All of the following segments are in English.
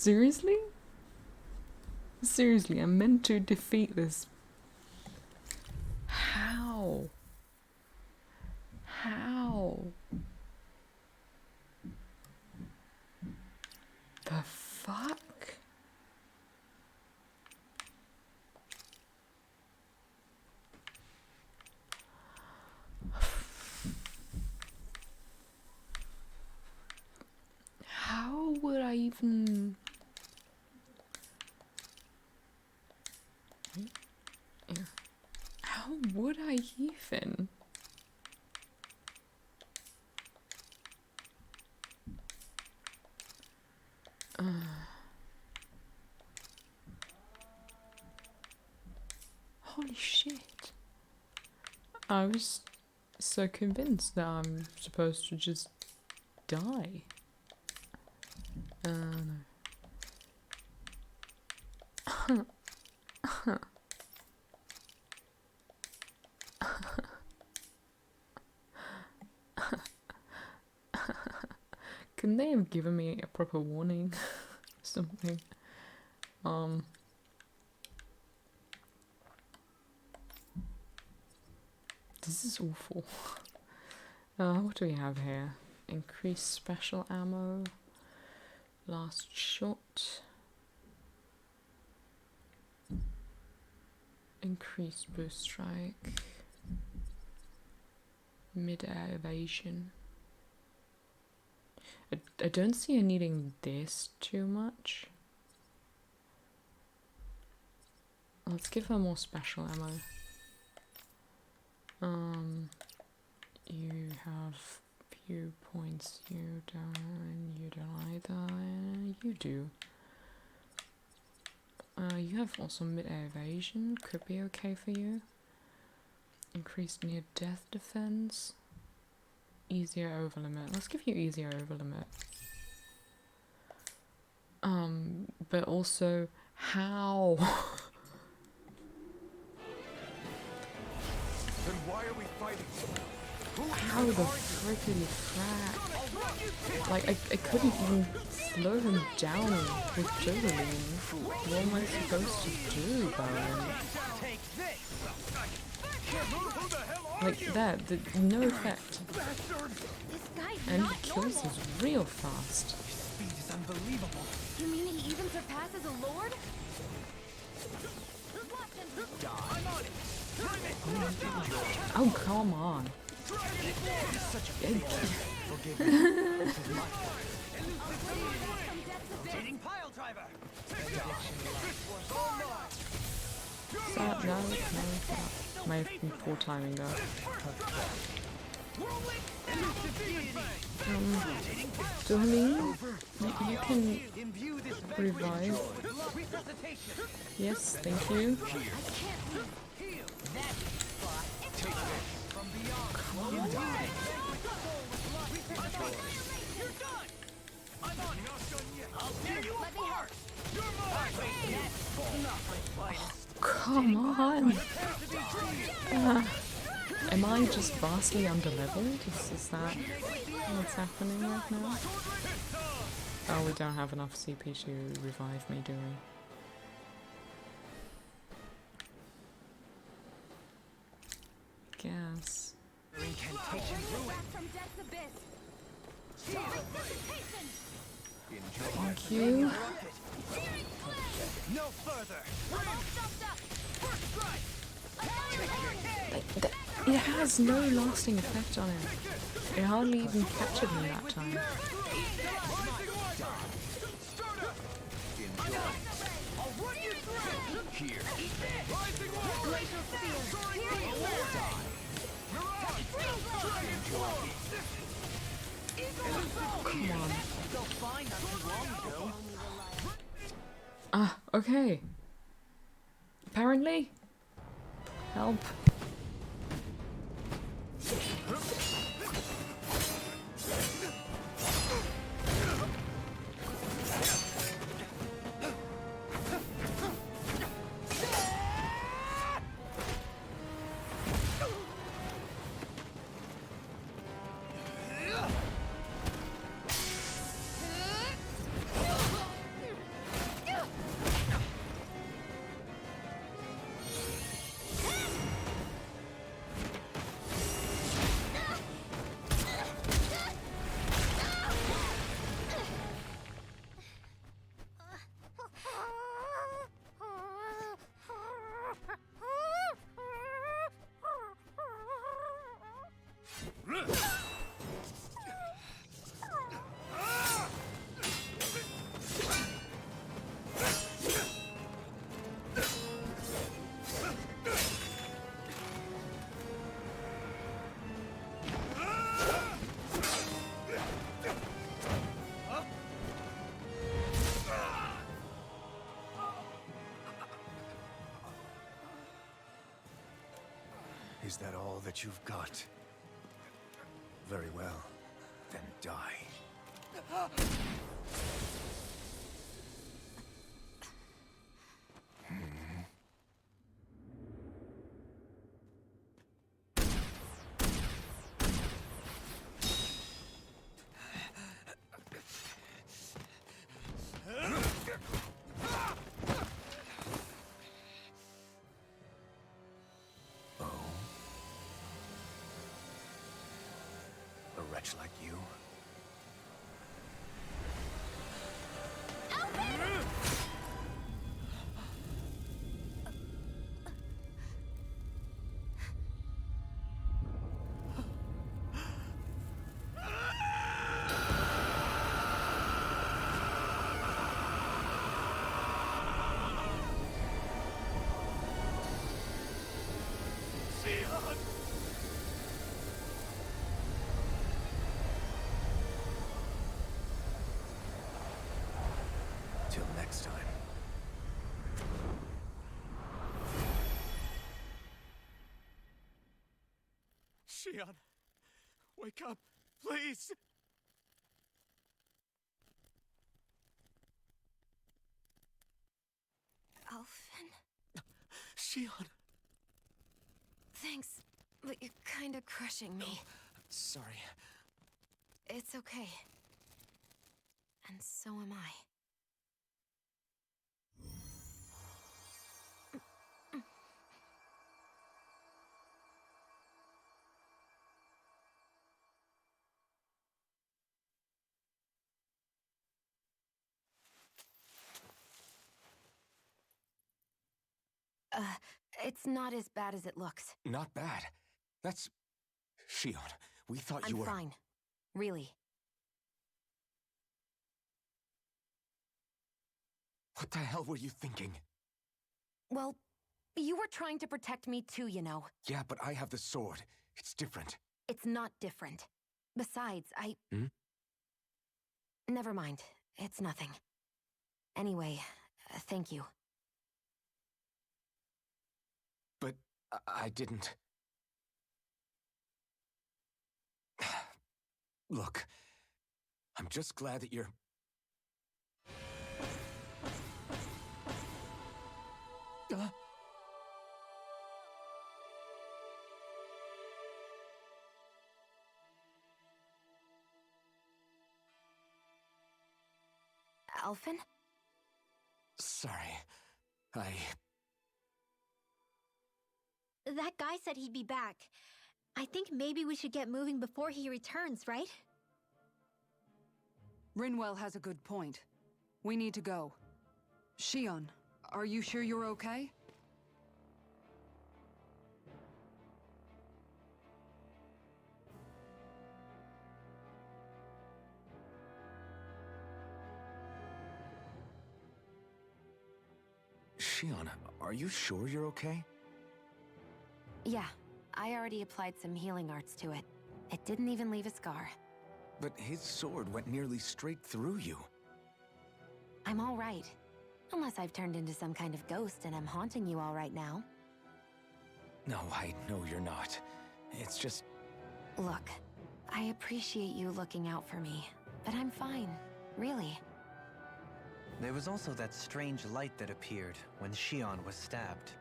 Seriously? Seriously, I'm meant to defeat this. How? How? The fuck? How would I even... How would I even? Holy shit. I was so convinced that I'm supposed to just die. No. Couldn't they have given me a proper warning? Something. This is awful. What do we have here? Increased special ammo. Last shot. Increased boost strike. Mid-air evasion. I don't see her needing this too much. Let's give her more special ammo. You have few points. You don't either. You do. You have also mid-air evasion. Could be okay for you. Increased near-death defense. Easier over limit. Let's give you easier over limit. But also, how? Then why are we fighting? How the frickity crap? Like, I couldn't even slow him down with Jolene. What am I supposed to do about him? Like that, no effect. And he kills us real fast. Speed is unbelievable. You mean he even surpasses a lord? Oh, come on. Stop, no. My poor timing though. Jolene, you can revive. Yes, thank you. Come on. Come on. Am I just vastly underleveled? Is that what's happening right now? Oh, we don't have enough CP to revive me, do we? Guess. Thank you. No further. It has no lasting effect on him. It hardly even captured him that time. Come on. Ah, okay. Apparently. Help. Is that all that you've got? Very well. Then die. A wretch like you? Till next time. Shion, wake up, please! Alphen? Shion! Thanks, but you're kinda crushing me. Sorry. It's okay. And so am I. It's not as bad as it looks. Not bad. That's... Shion, we thought you I'm were... fine. Really. What the hell were you thinking? Well, you were trying to protect me too, you know. Yeah, but I have the sword. It's different. It's not different. Besides, Hmm? Never mind. It's nothing. Anyway, thank you. But I didn't... Look, I'm just glad that you're... Alphen? Sorry. That guy said he'd be back. I think maybe we should get moving before he returns, right? Rinwell has a good point. We need to go. Shion, are you sure you're okay? Shion, are you sure you're okay? Yeah, I already applied some healing arts to it. It didn't even leave a scar. But his sword went nearly straight through you. I'm all right. Unless I've turned into some kind of ghost and I'm haunting you all right now. No, I know you're not. It's just... Look, I appreciate you looking out for me, but I'm fine. Really. There was also that strange light that appeared when Shion was stabbed.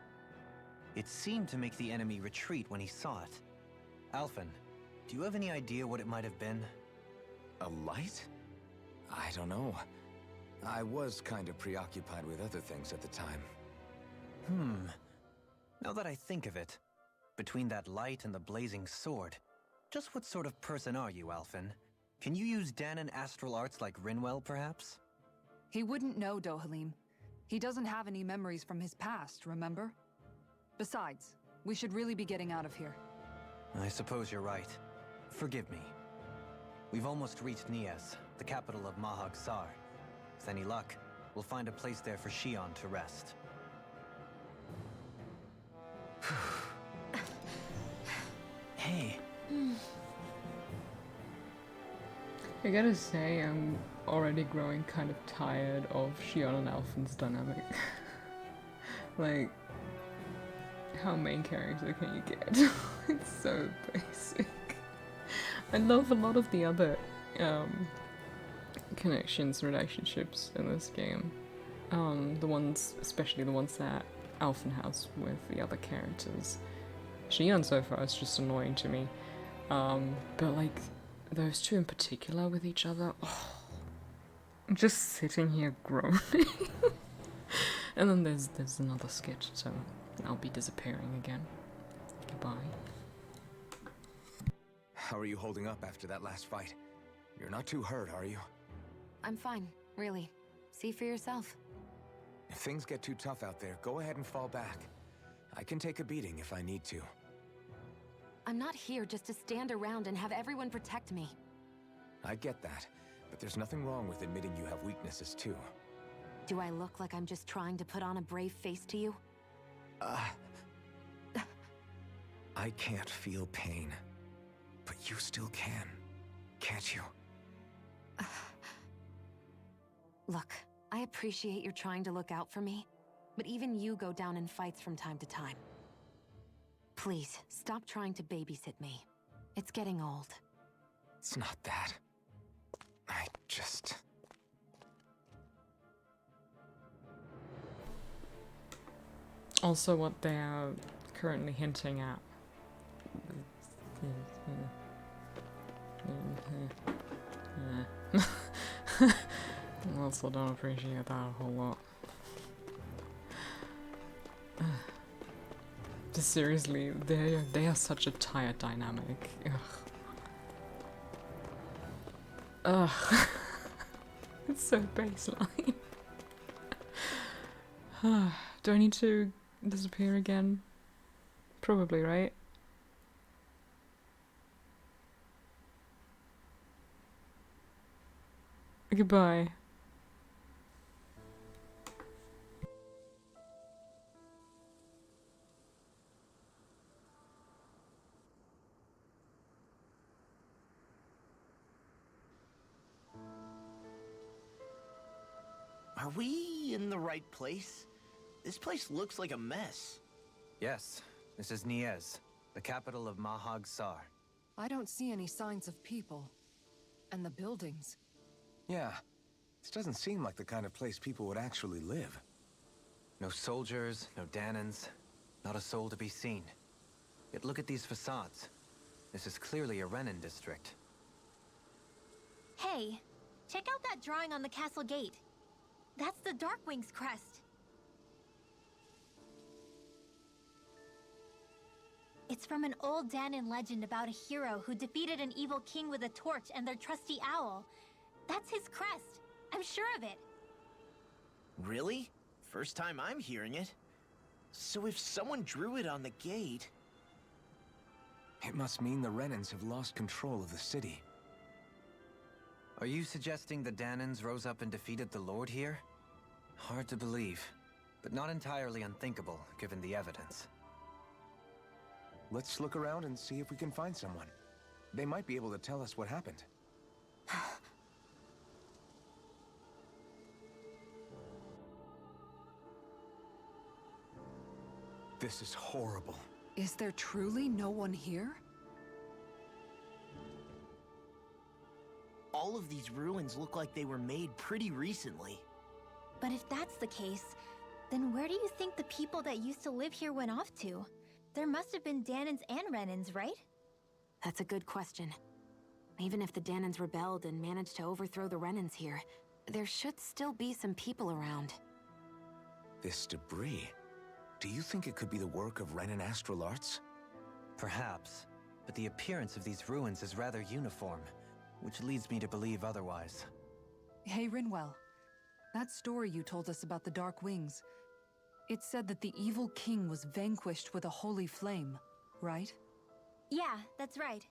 It seemed to make the enemy retreat when he saw it. Alphen, do you have any idea what it might have been? A light? I don't know. I was kind of preoccupied with other things at the time. Now that I think of it, between that light and the blazing sword, just what sort of person are you, Alphen? Can you use Danon astral arts like Rinwell, perhaps? He wouldn't know, Dohalim. He doesn't have any memories from his past, remember? Besides, we should really be getting out of here. I suppose you're right. Forgive me. We've almost reached Nias, the capital of Mahag Sar. With any luck, we'll find a place there for Shion to rest. Hey. I gotta say, I'm already growing kind of tired of Shion and Alphen's dynamic. Like, how main character can you get? It's so basic. I love a lot of the other connections, relationships in this game. The ones, especially the ones that Alphen has with the other characters. Xion so far is just annoying to me. But like, those two in particular with each other, oh, I'm just sitting here groaning. And then there's another skit, so I'll be disappearing again. Goodbye. How are you holding up after that last fight? You're not too hurt, are you? I'm fine, really. See for yourself. If things get too tough out there, go ahead and fall back. I can take a beating if I need to. I'm not here just to stand around and have everyone protect me. I get that, but there's nothing wrong with admitting you have weaknesses too. Do I look like I'm just trying to put on a brave face to you? I can't feel pain, but you still can, can't you? Look, I appreciate you're trying to look out for me, but even you go down in fights from time to time. Please, stop trying to babysit me. It's getting old. It's not that. I just... Also, what they are currently hinting at. I also don't appreciate that a whole lot. Just seriously, they are such a tired dynamic. Ugh. Ugh. It's so baseline. Do I need to disappear again? Probably, right? Goodbye. Are we in the right place? This place looks like a mess. Yes, this is Niez, the capital of Mahag Sar. I don't see any signs of people. And the buildings. Yeah, this doesn't seem like the kind of place people would actually live. No soldiers, no Danans, not a soul to be seen. Yet look at these facades. This is clearly a Renin district. Hey, check out that drawing on the castle gate. That's the Darkwing's crest. It's from an old Danan legend about a hero who defeated an evil king with a torch and their trusty owl. That's his crest. I'm sure of it. Really? First time I'm hearing it. So if someone drew it on the gate... It must mean the Renans have lost control of the city. Are you suggesting the Danans rose up and defeated the Lord here? Hard to believe, but not entirely unthinkable, given the evidence. Let's look around and see if we can find someone. They might be able to tell us what happened. This is horrible. Is there truly no one here? All of these ruins look like they were made pretty recently. But if that's the case, then where do you think the people that used to live here went off to? There must have been Danans and Renans, right? That's a good question. Even if the Danans rebelled and managed to overthrow the Renans here, there should still be some people around. This debris... Do you think it could be the work of Renin astral arts? Perhaps, but the appearance of these ruins is rather uniform, which leads me to believe otherwise. Hey, Rinwell. That story you told us about the Dark Wings, it said that the evil king was vanquished with a holy flame, right? Yeah, that's right.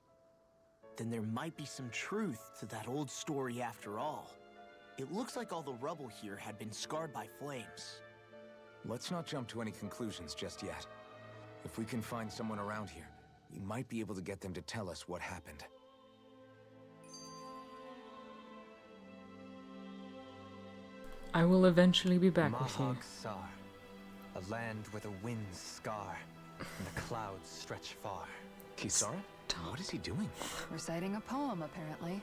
Then there might be some truth to that old story after all. It looks like all the rubble here had been scarred by flames. Let's not jump to any conclusions just yet. If we can find someone around here, we might be able to get them to tell us what happened. I will eventually be back with you. Mahag Sar, a land where the winds scar. and the clouds stretch far. Kisara? What is he doing? Reciting a poem, apparently.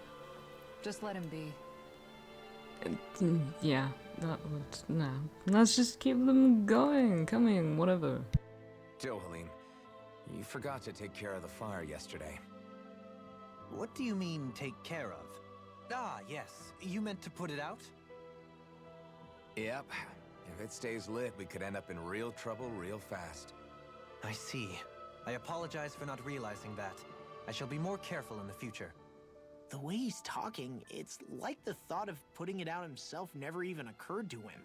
Just let him be. Yeah, nah. Let's just keep them coming, whatever. Dohalim, you forgot to take care of the fire yesterday. What do you mean, take care of? Ah, yes. You meant to put it out? Yep. If it stays lit, we could end up in real trouble real fast. I see. I apologize for not realizing that. I shall be more careful in the future. The way he's talking, it's like the thought of putting it out himself never even occurred to him.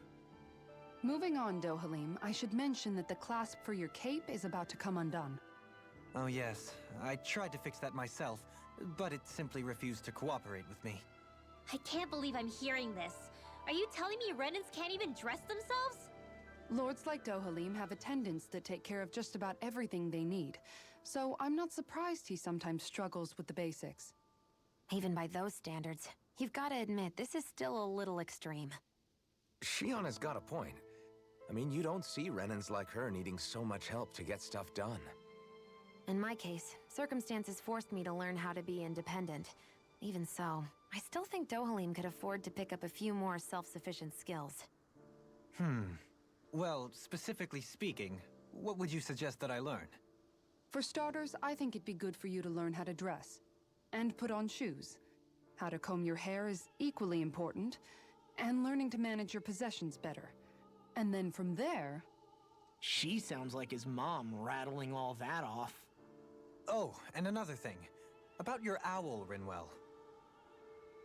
Moving on, Dohalim, I should mention that the clasp for your cape is about to come undone. Oh yes, I tried to fix that myself, but it simply refused to cooperate with me. I can't believe I'm hearing this. Are you telling me Renans can't even dress themselves? Lords like Dohalim have attendants that take care of just about everything they need, so I'm not surprised he sometimes struggles with the basics. Even by those standards, you've got to admit this is still a little extreme. Shion has got a point. I mean, you don't see Renans like her needing so much help to get stuff done. In my case, circumstances forced me to learn how to be independent. Even so, I still think Dohalim could afford to pick up a few more self-sufficient skills. Well, specifically speaking, what would you suggest that I learn? For starters, I think it'd be good for you to learn how to dress. And put on shoes. How to comb your hair is equally important, and learning to manage your possessions better. And then from there... She sounds like his mom rattling all that off. Oh, and another thing. About your owl, Rinwell.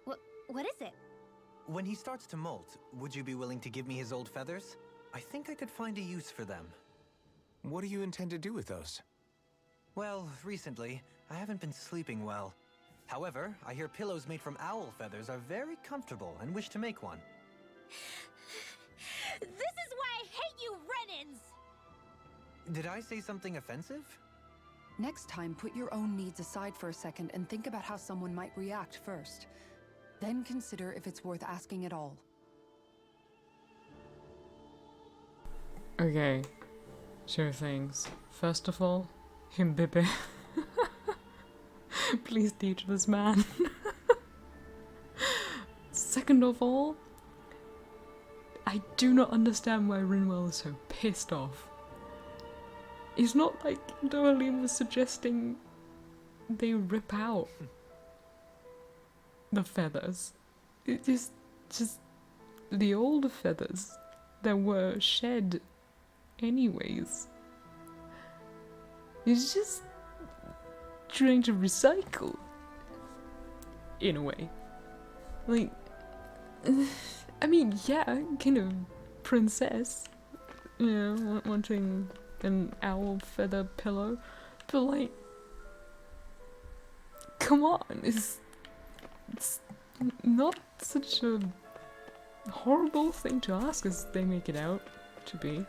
What is it? When he starts to molt, would you be willing to give me his old feathers? I think I could find a use for them. What do you intend to do with those? Well, recently, I haven't been sleeping well. However, I hear pillows made from owl feathers are very comfortable and wish to make one. This is why I hate you, Renans! Did I say something offensive? Next time, put your own needs aside for a second and think about how someone might react first. Then consider if it's worth asking at all. Okay, sure things. First of all, Himbibe. Please teach this man. Second of all, I do not understand why Rinwell is so pissed off. It's not like Dohalim was suggesting they rip out the feathers. It is just the old feathers that were shed anyways. It's just trying to recycle in a way. Like, I mean, yeah, kind of princess, you know, wanting an owl feather pillow, but like, come on, it's not such a horrible thing to ask as they make it out to be.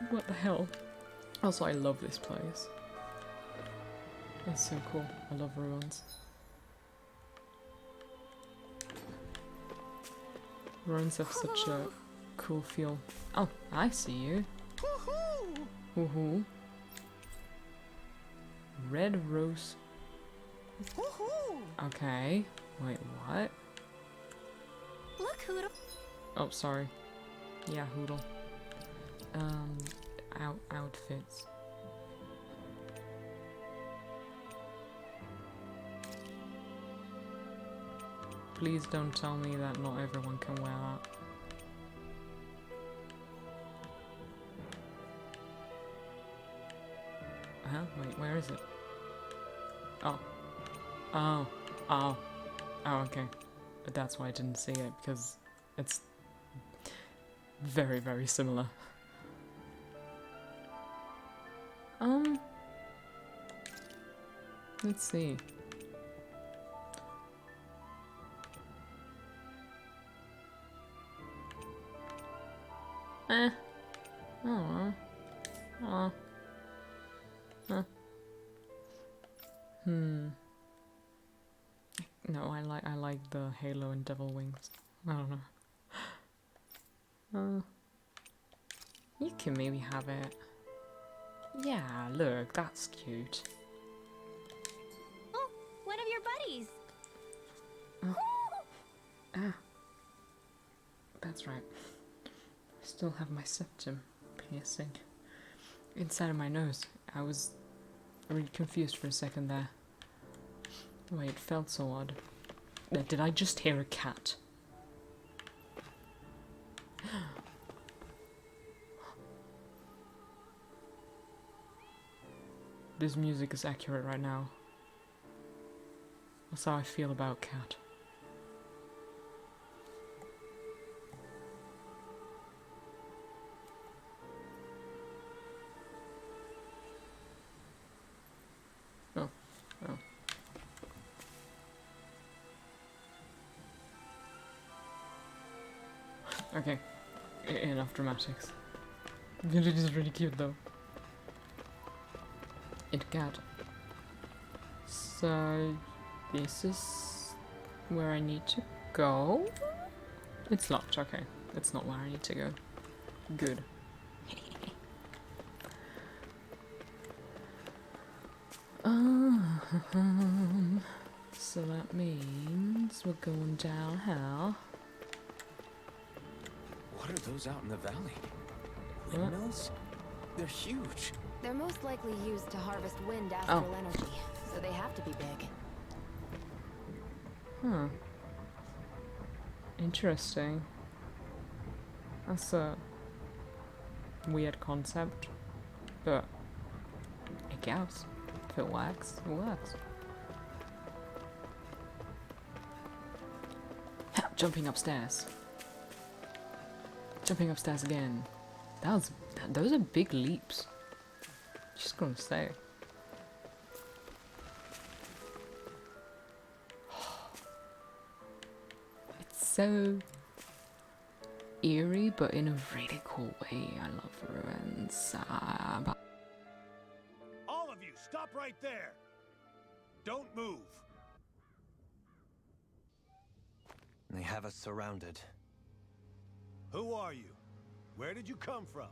What the hell? Also, I love this place. It's so cool. I love ruins. Ruins have such a cool feel. Oh, I see you. Woohoo! Red rose. Okay. Wait, what? Look, Hoodle. Oh, sorry. Yeah, Hoodle. Outfits. Please don't tell me that not everyone can wear that. Huh? Wait, where is it? Oh. Oh. Oh. Oh, okay. But that's why I didn't see it, because it's very, very similar. Let's see. Oh. Oh. Huh. No, I like the halo and devil wings. I don't know. You can maybe have it. Yeah, look, that's cute. Oh, one of your buddies. Ah, that's right. I still have my septum piercing inside of my nose. I was really confused for a second there. Wait, it felt so odd. Did I just hear a cat? This music is accurate right now. That's how I feel about cat. Oh, oh. Okay, enough dramatics. It is really cute though. It cat. So this is where I need to go? It's locked, okay. That's not where I need to go. Good. So that means we're going down here. What are those out in the valley? What? Windmills? They're huge. They're most likely used to harvest wind astral energy, so they have to be big. Huh. Interesting. That's a weird concept, but I guess if it works, it works. Ha, jumping upstairs. Jumping upstairs again. Those are big leaps. Just gonna say. It's so eerie, but in a really cool way. I love ruins. All of you, stop right there! Don't move! They have us surrounded. Who are you? Where did you come from?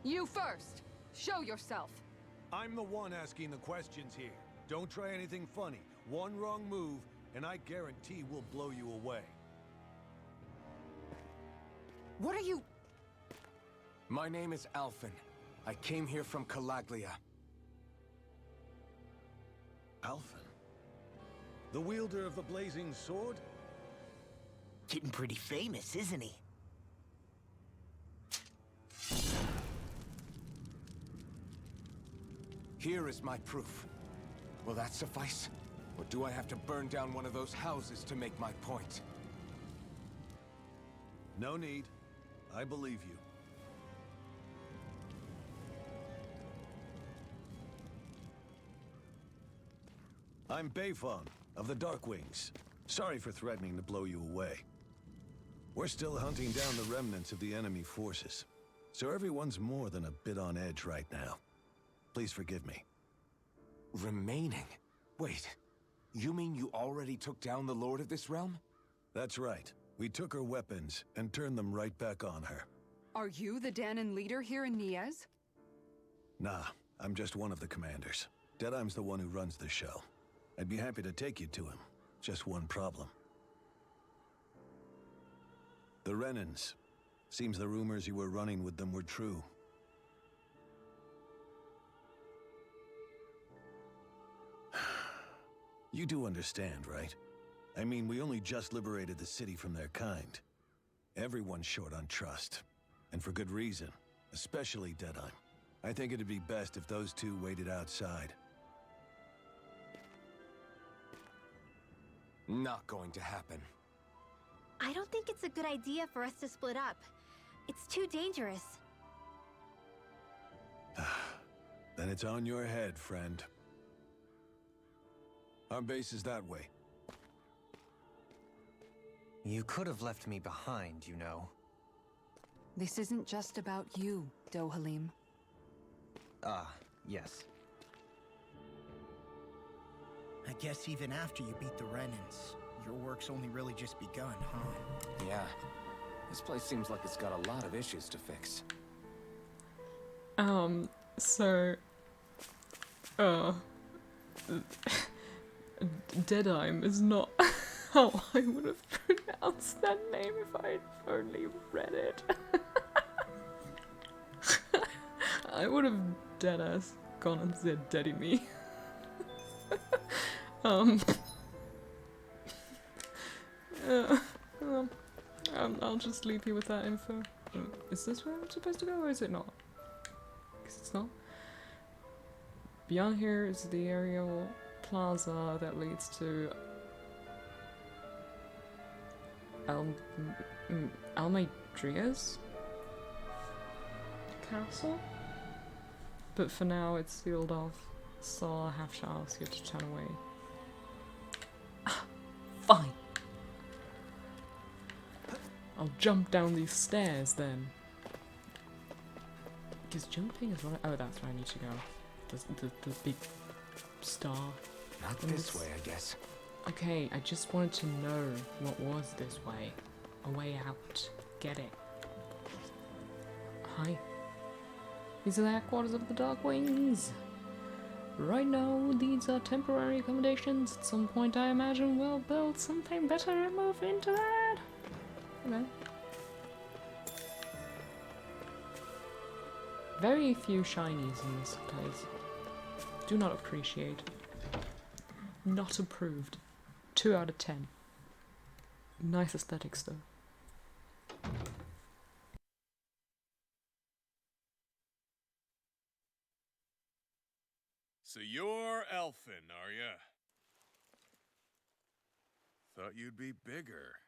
You first! Show yourself! I'm the one asking the questions here. Don't try anything funny. One wrong move, and I guarantee we'll blow you away. What are you... My name is Alphen. I came here from Calaglia. Alphen? The wielder of the blazing sword? Getting pretty famous, isn't he? Here is my proof. Will that suffice? Or do I have to burn down one of those houses to make my point? No need. I believe you. I'm Bayfon, of the Darkwings. Sorry for threatening to blow you away. We're still hunting down the remnants of the enemy forces, so everyone's more than a bit on edge right now. Please forgive me. Remaining? Wait, you mean you already took down the Lord of this realm? That's right. We took her weapons and turned them right back on her. Are you the Danon leader here in Niez? Nah, I'm just one of the commanders. Deadeye's the one who runs the show. I'd be happy to take you to him. Just one problem. The Renans. Seems the rumors you were running with them were true. You do understand, right? I mean, we only just liberated the city from their kind. Everyone's short on trust. And for good reason. Especially Deadeye. I think it'd be best if those two waited outside. Not going to happen. I don't think it's a good idea for us to split up. It's too dangerous. Then it's on your head, friend. Our base is that way. You could have left me behind, you know. This isn't just about you, Dohalim. Ah, yes. I guess even after you beat the Renans, your work's only really just begun, huh? Yeah. This place seems like it's got a lot of issues to fix. So, Deadime is not how I would have pronounced that name if I'd only read it. I would have deadass gone and said Daddy me. I'll just leave you with that info. Is this where I'm supposed to go, or is it not? Because it's not. Beyond here is the aerial plaza that leads to Almeidria's castle? But for now it's sealed off, so I'll have to ask you to turn away. Fine. I'll jump down these stairs then. Because jumping is right. Oh, that's where I need to go. The big star. Not this way, I guess. Okay, I just wanted to know what was this way. A way out. Get it. Hi. These are the headquarters of the Darkwings. Right now, these are temporary accommodations. At some point, I imagine we'll build something better and move into that. Okay. Very few shinies in this place. Do not appreciate. Not approved. 2 out of 10. Nice aesthetics though. So you're Elfin, are ya? Thought you'd be bigger.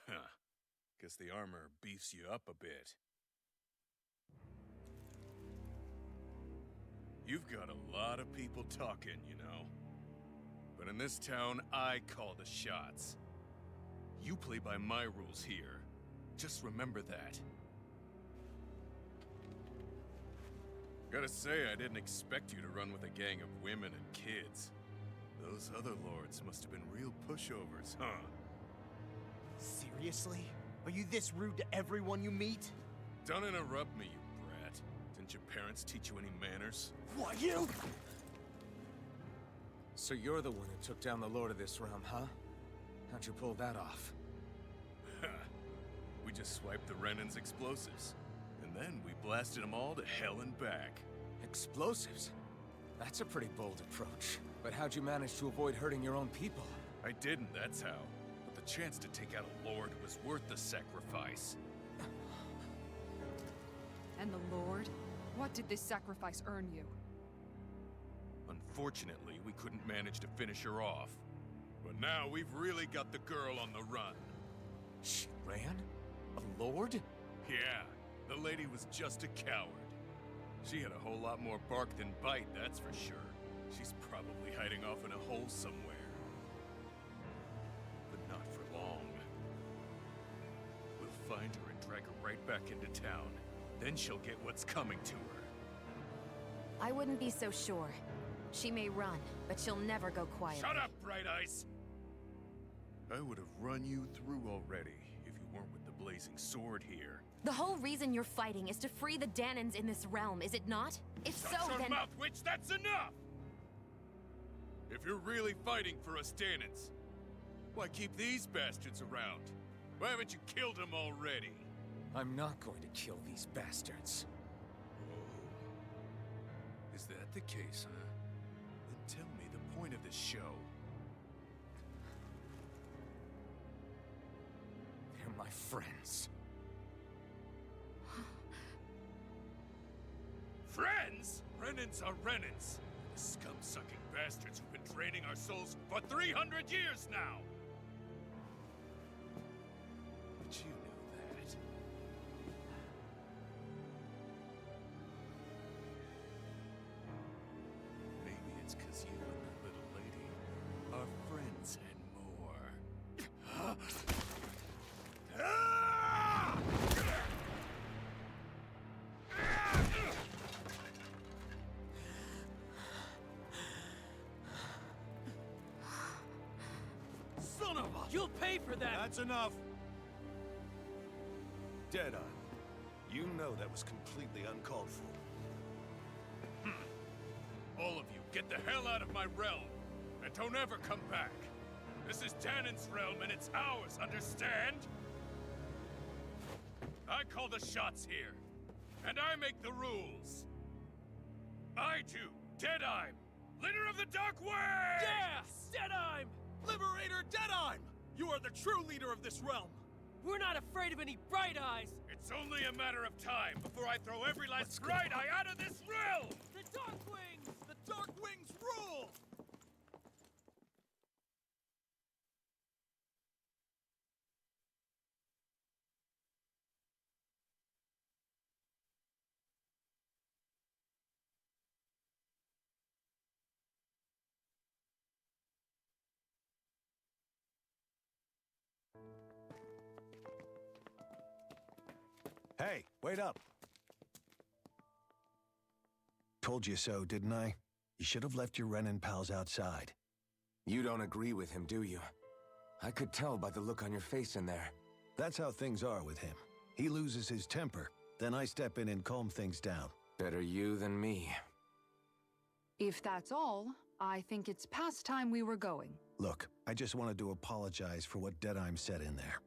Huh. Guess the armor beefs you up a bit. You've got a lot of people talking, you know. But in this town, I call the shots. You play by my rules here. Just remember that. Gotta say, I didn't expect you to run with a gang of women and kids. Those other lords must have been real pushovers, huh? Seriously? Are you this rude to everyone you meet? Don't interrupt me, you brat. Didn't your parents teach you any manners? What, you? So you're the one who took down the Lord of this realm, huh? How'd you pull that off? We just swiped the Renan's explosives. And then we blasted them all to hell and back. Explosives? That's a pretty bold approach. But how'd you manage to avoid hurting your own people? I didn't, that's how. But the chance to take out a lord was worth the sacrifice. And the Lord? What did this sacrifice earn you? Unfortunately, we couldn't manage to finish her off. But now we've really got the girl on the run. She ran? A lord? Yeah, the lady was just a coward. She had a whole lot more bark than bite, that's for sure. She's probably hiding off in a hole somewhere. But not for long. We'll find her and drag her right back into town. Then she'll get what's coming to her. I wouldn't be so sure. She may run, but she'll never go quiet. Shut up, Bright Eyes! I would have run you through already if you weren't with the blazing sword here. The whole reason you're fighting is to free the Danons in this realm, is it not? If Shut so, your then— mouth, witch! That's enough! If you're really fighting for us Danons, why keep these bastards around? Why haven't you killed them already? I'm not going to kill these bastards. Oh. Is that the case, huh? Then tell me the point of this show. They're my friends. Friends? Renans are Renans. The scum-sucking bastards who've been draining our souls for 300 years now! But you know that. Maybe it's 'cause you and that little lady are friends and more. Son of a... You'll pay for that! That's enough! Deadeye, you know that was completely uncalled for. All of you, get the hell out of my realm! And don't ever come back! This is Danon's realm and it's ours, understand? I call the shots here. And I make the rules. I do, Deadeye, leader of the Dark Wings! Yes! Deadeye! Liberator Deadeye! You are the true leader of this realm! We're not afraid of any Bright Eyes! It's only a matter of time before I throw every last Bright Eye out of this realm! The Dark Wings! The Dark Wings rule! Hey, wait up. Told you so, didn't I? You should have left your Renin pals outside. You don't agree with him, do you? I could tell by the look on your face in there. That's how things are with him. He loses his temper, then I step in and calm things down. Better you than me. If that's all, I think it's past time we were going. Look, I just wanted to apologize for what Deadeye said in there.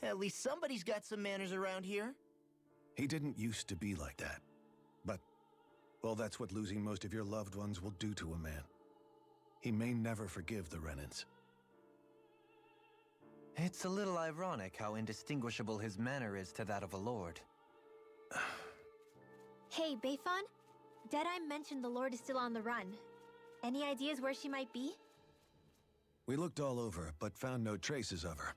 At least somebody's got some manners around here. He didn't used to be like that. But, well, that's what losing most of your loved ones will do to a man. He may never forgive the Renins. It's a little ironic how indistinguishable his manner is to that of a lord. Hey, Bayfon? Deadeye mentioned the Lord is still on the run. Any ideas where she might be? We looked all over, but found no traces of her.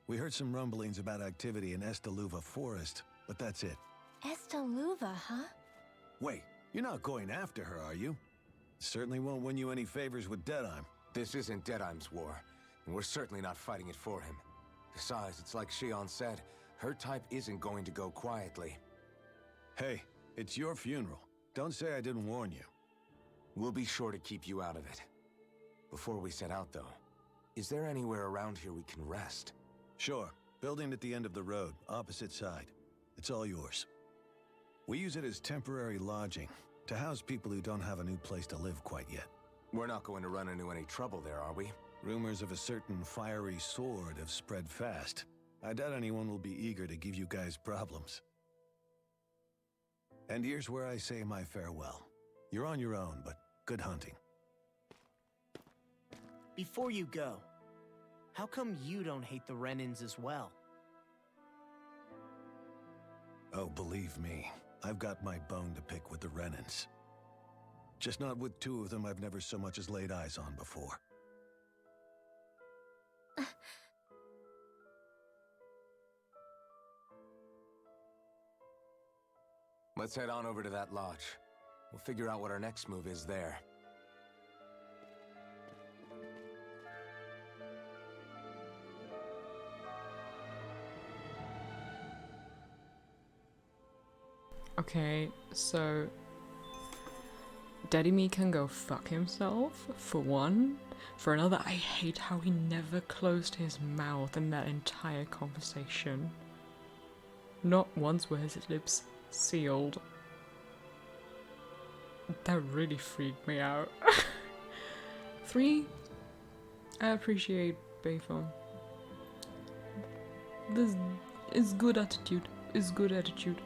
We heard some rumblings about activity in Estaluva Forest, but that's it. Estaluva, huh? Wait, you're not going after her, are you? Certainly won't win you any favors with Deadeye. This isn't Deadeye's war, and we're certainly not fighting it for him. Besides, it's like Shion said, her type isn't going to go quietly. Hey, it's your funeral. Don't say I didn't warn you. We'll be sure to keep you out of it. Before we set out, though, is there anywhere around here we can rest? Sure. Building at the end of the road, opposite side. It's all yours. We use it as temporary lodging, to house people who don't have a new place to live quite yet. We're not going to run into any trouble there, are we? Rumors of a certain fiery sword have spread fast. I doubt anyone will be eager to give you guys problems. And here's where I say my farewell. You're on your own, but good hunting. Before you go, how come you don't hate the Renins as well? Oh, believe me, I've got my bone to pick with the Renins. Just not with two of them I've never so much as laid eyes on before. Let's head on over to that lodge. We'll figure out what our next move is there. Okay, so Daddy Me can go fuck himself, for one. For another, I hate how he never closed his mouth in that entire conversation. Not once were his lips sealed. That really freaked me out. 3, I appreciate Bayfon. This is good attitude. Is good attitude.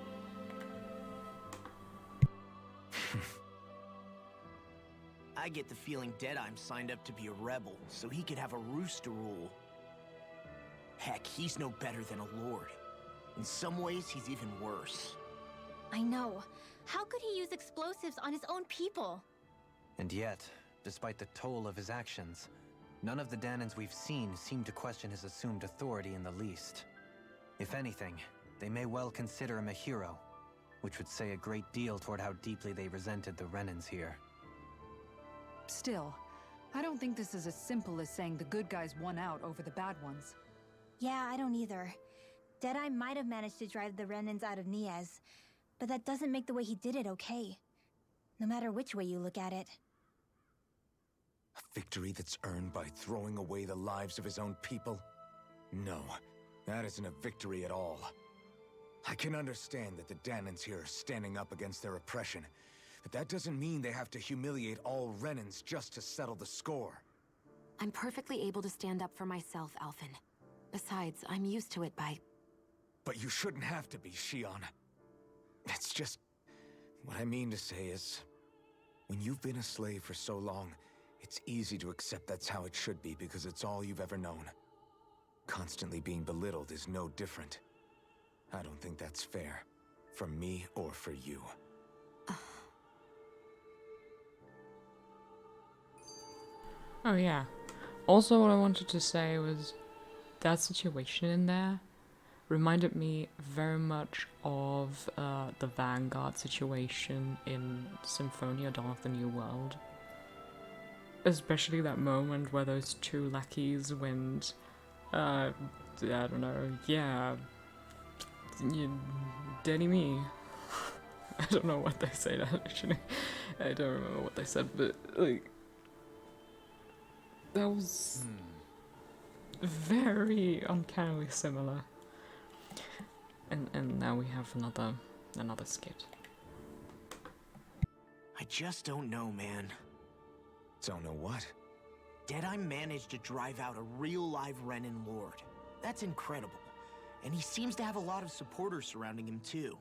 I get the feeling Deadeye signed up to be a rebel, so he could have a roost to rule. Heck, he's no better than a lord. In some ways, he's even worse. I know. How could he use explosives on his own people? And yet, despite the toll of his actions, none of the Danons we've seen seem to question his assumed authority in the least. If anything, they may well consider him a hero, which would say a great deal toward how deeply they resented the Renins here. Still, I don't think this is as simple as saying the good guys won out over the bad ones. Yeah, I don't either. Deadeye might have managed to drive the Renins out of Niaz, but that doesn't make the way he did it okay. No matter which way you look at it. A victory that's earned by throwing away the lives of his own people? No, that isn't a victory at all. I can understand that the Danans here are standing up against their oppression, but that doesn't mean they have to humiliate all Renans just to settle the score. I'm perfectly able to stand up for myself, Alphen. Besides, I'm used to it by... But you shouldn't have to be, Shion. It's just... What I mean to say is... When you've been a slave for so long, it's easy to accept that's how it should be because it's all you've ever known. Constantly being belittled is no different. I don't think that's fair. For me or for you. Oh yeah. Also what I wanted to say was that situation in there reminded me very much of the Vanguard situation in Symphonia Dawn of the New World. Especially that moment where those two lackeys went, I don't know, yeah, Denny me. I don't know what they say that actually. I don't remember what they said, but like, that was very uncannily similar. And now we have another skit. I just don't know, man. Don't know what? Deadeye managed to drive out a real live Renan Lord. That's incredible. And he seems to have a lot of supporters surrounding him too.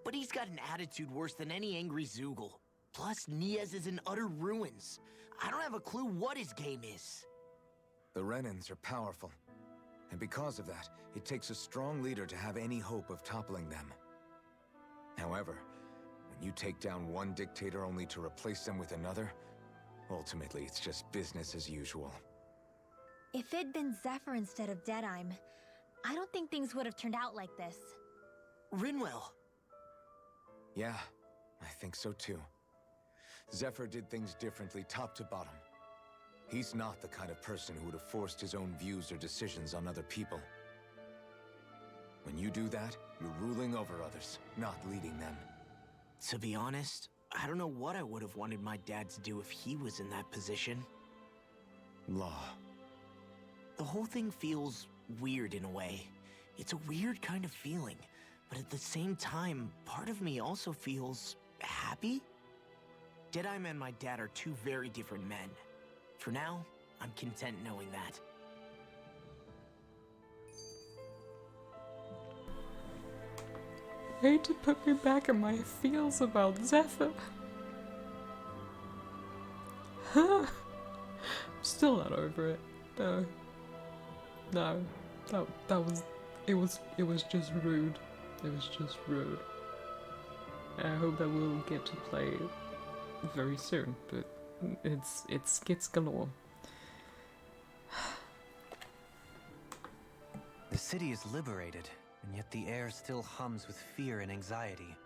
But he's got an attitude worse than any angry Zoogle. Plus, Niaz is in utter ruins. I don't have a clue what his game is. The Renans are powerful. And because of that, it takes a strong leader to have any hope of toppling them. However, when you take down one dictator only to replace them with another, ultimately it's just business as usual. If it'd been Zephyr instead of Deadeye, I don't think things would have turned out like this. Rinwell. Yeah, I think so too. Zephyr did things differently top to bottom. He's not the kind of person who would have forced his own views or decisions on other people. When you do that, you're ruling over others, not leading them. To be honest, I don't know what I would have wanted my dad to do if he was in that position. Law. The whole thing feels weird in a way. It's a weird kind of feeling, but at the same time, part of me also feels happy. Deadeye and my dad are two very different men. For now, I'm content knowing that. I hate to put me back in my feels about Zephyr. I'm still not over it. No. No. It was just rude. It was just rude. And I hope that we'll get to play it very soon, but it's skits galore. The city is liberated, and yet the air still hums with fear and anxiety.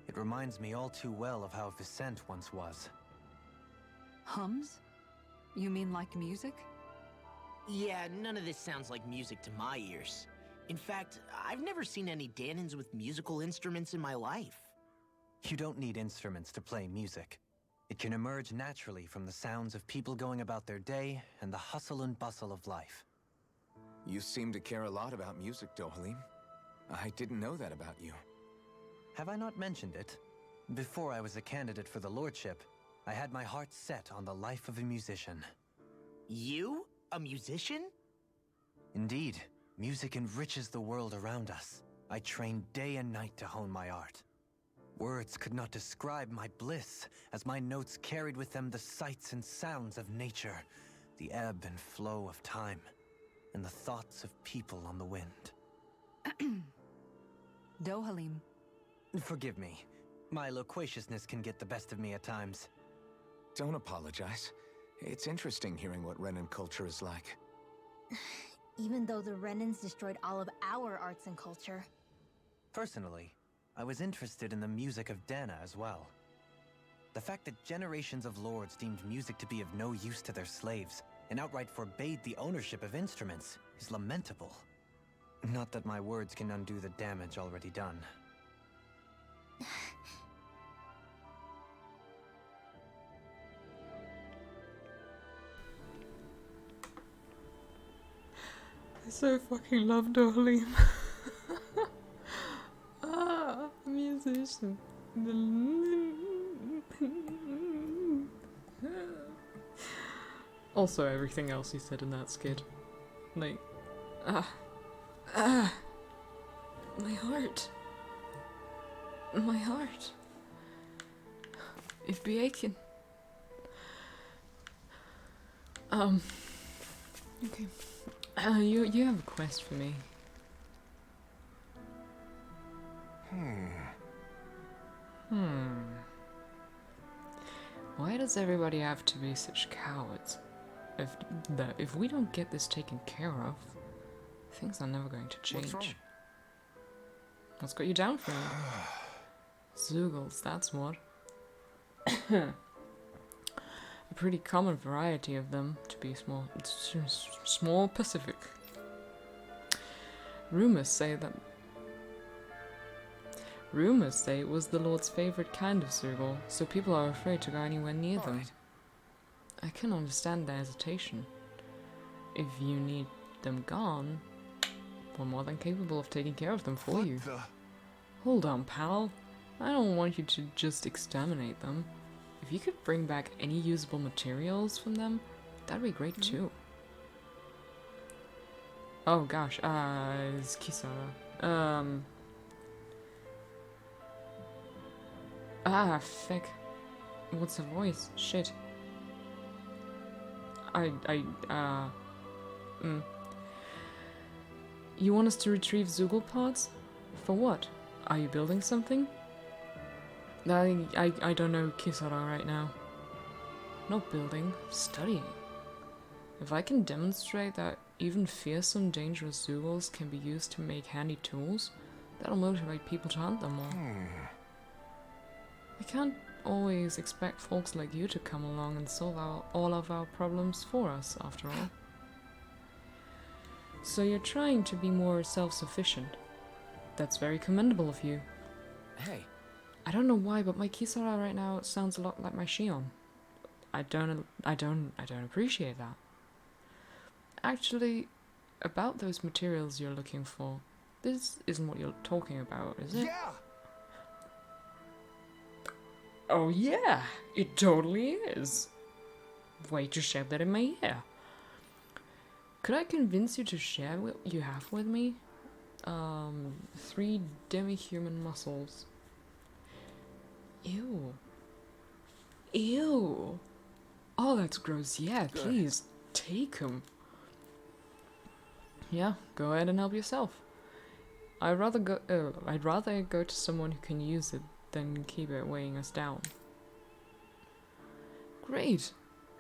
It reminds me all too well of how Vicente once was. Hums? You mean like music? Yeah, none of this sounds like music to my ears. In fact, I've never seen any Danans with musical instruments in my life. You don't need instruments to play music. It can emerge naturally from the sounds of people going about their day and the hustle and bustle of life. You seem to care a lot about music, Dohalim. I didn't know that about you. Have I not mentioned it? Before I was a candidate for the lordship, I had my heart set on the life of a musician. You? A musician? Indeed, music enriches the world around us. I trained day and night to hone my art. Words could not describe my bliss, as my notes carried with them the sights and sounds of nature, the ebb and flow of time, and the thoughts of people on the wind. Dohalim. Forgive me. My loquaciousness can get the best of me at times. Don't apologize. It's interesting hearing what Renan culture is like. Even though the Renans destroyed all of our arts and culture. Personally, I was interested in the music of Dana as well. The fact that generations of lords deemed music to be of no use to their slaves, and outright forbade the ownership of instruments, is lamentable. Not that my words can undo the damage already done. I so fucking love Dohalim. Also, everything else he said in that skit. Like, my heart. My heart. It be aching. Okay. You have a quest for me. Why does everybody have to be such cowards? If we don't get this taken care of, things are never going to change. What's wrong? What's got you down for me? Zoogles, that's what. A pretty common variety of them, to be small Pacific. Rumors say it was the Lord's favorite kind of Zoogle, so people are afraid to go anywhere near them. Right. I can understand their hesitation. If you need them gone, we're more than capable of taking care of them for you. Hold on, pal. I don't want you to just exterminate them. If you could bring back any usable materials from them, that'd be great too. Oh gosh, it's Kisara. Feck. What's her voice? Shit. You want us to retrieve Zoogle pods? For what? Are you building something? I don't know Kisara right now. Not building, studying. If I can demonstrate that even fearsome, dangerous Zoogles can be used to make handy tools, that'll motivate people to hunt them more. I can't always expect folks like you to come along and solve all of our problems for us, after all. So you're trying to be more self-sufficient. That's very commendable of you. Hey. I don't know why, but my Kisara right now sounds a lot like my Shion. I don't appreciate that. Actually, about those materials you're looking for, this isn't what you're talking about, is it? Yeah! Oh yeah, it totally is. Wait to shove that in my ear. Could I convince you to share what you have with me? 3 demi-human muscles. Ew. Ew. Oh, that's gross. Yeah, Good. please, take them. Yeah, go ahead and help yourself. I'd rather go to someone who can use it than keep it weighing us down. Great.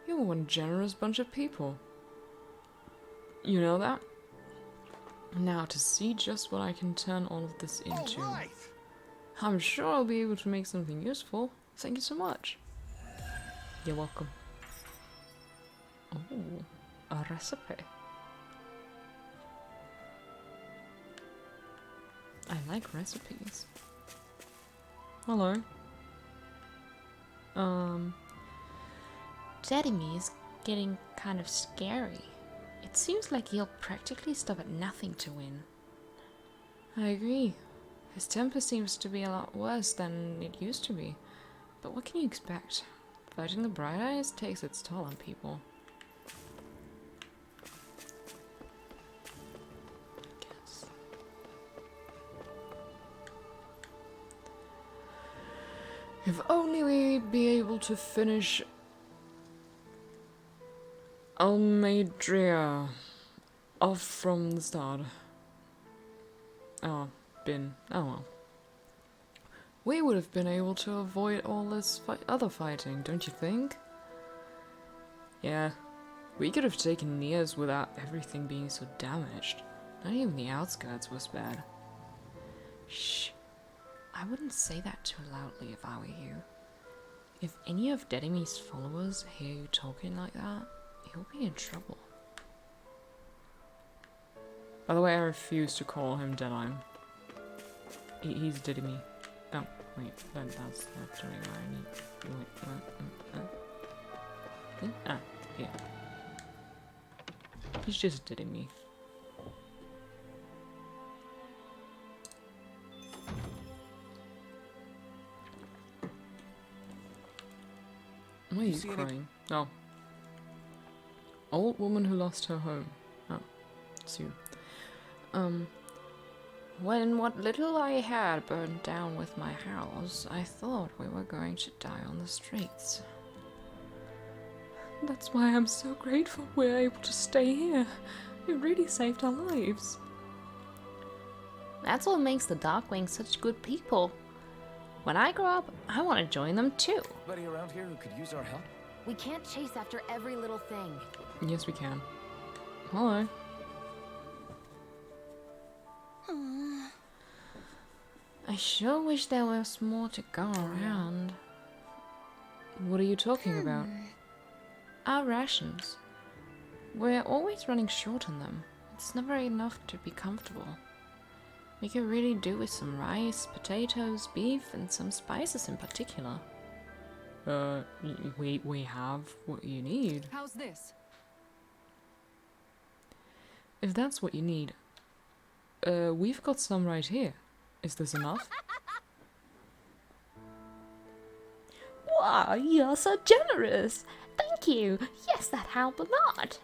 You're one generous bunch of people. You know that? Now, to see just what I can turn all of this into. All right. I'm sure I'll be able to make something useful. Thank you so much. You're welcome. Oh, a recipe. I like recipes. Hello. Dedemy is getting kind of scary. It seems like he'll practically stop at nothing to win. I agree. His temper seems to be a lot worse than it used to be. But what can you expect? Fighting the Bright Eyes takes its toll on people. Guess. If only we'd be able to finish Almadria off from the start. Oh, well. We would have been able to avoid all this other fighting, don't you think? Yeah, we could have taken Nias without everything being so damaged. Not even the outskirts was bad. Shh. I wouldn't say that too loudly if I were you. If any of Dedemy's followers hear you talking like that, you'll be in trouble. By the way, I refuse to call him Deadeye. He's Dedemy. Oh, wait, that's not doing what I need. Wait, ah, yeah. He's just Dedemy. are you crying? Oh. Old woman who lost her home. Oh, it's you. When what little I had burned down with my house, I thought we were going to die on the streets. That's why I'm so grateful we're able to stay here. It really saved our lives. That's what makes the Darkwings such good people. When I grow up, I want to join them too. Anybody around here who could use our help? We can't chase after every little thing. Yes, we can. Hello. I sure wish there was more to go around. What are you talking about? Our rations. We're always running short on them. It's never enough to be comfortable. We could really do with some rice, potatoes, beef, and some spices in particular. We have what you need. How's this? If that's what you need, we've got some right here. Is this enough? Wow, you're so generous! Thank you! Yes, that helped a lot!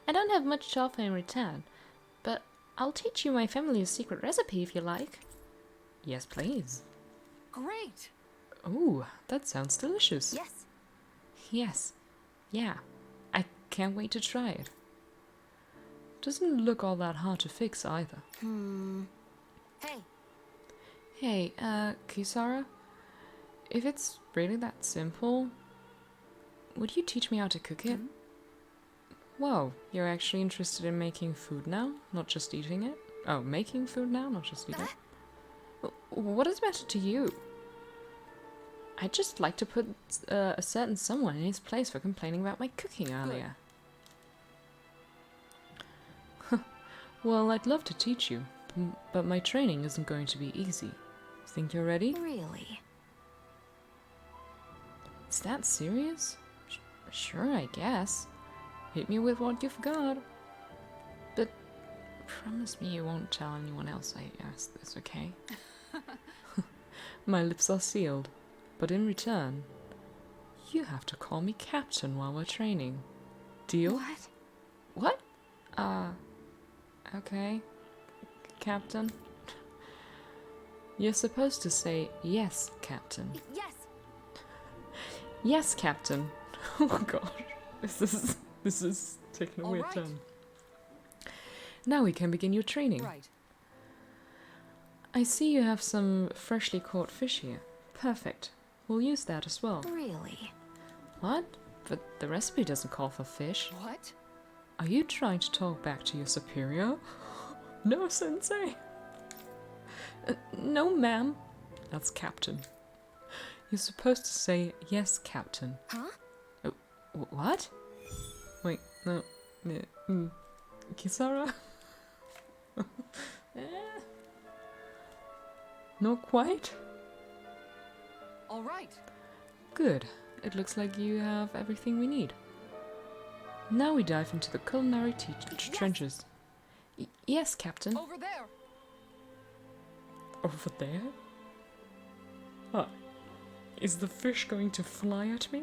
I don't have much to offer in return, but I'll teach you my family's secret recipe if you like. Yes, please. Great! Oh, that sounds delicious. Yes. Yes. Yeah. I can't wait to try it. Doesn't look all that hard to fix either. Hey. Hey, Kisara? If it's really that simple, would you teach me how to cook it? Whoa, you're actually interested in making food now, not just eating it? Oh, making food now, not just eating it? What does matter to you? I'd just like to put a certain someone in his place for complaining about my cooking earlier. Well, I'd love to teach you, but my training isn't going to be easy. Think you're ready? Really? Is that serious? Sure, I guess. Hit me with what you've got. But promise me you won't tell anyone else I asked this, okay? My lips are sealed, but in return, you have to call me Captain while we're training. Deal? What? What? Okay. Captain? You're supposed to say, yes, Captain. Yes. Yes, Captain. Oh gosh, this is taking a weird right. turn. Now we can begin your training. Right. I see you have some freshly caught fish here. Perfect. We'll use that as well. Really? What? But the recipe doesn't call for fish. What? Are you trying to talk back to your superior? No, Sensei. No, ma'am. That's Captain. You're supposed to say, yes, Captain. Huh? What? Wait, no. Kisara? Not quite? All right. Good. It looks like you have everything we need. Now we dive into the culinary trenches. Yes, Captain. Over there. Over there? Huh. Is the fish going to fly at me?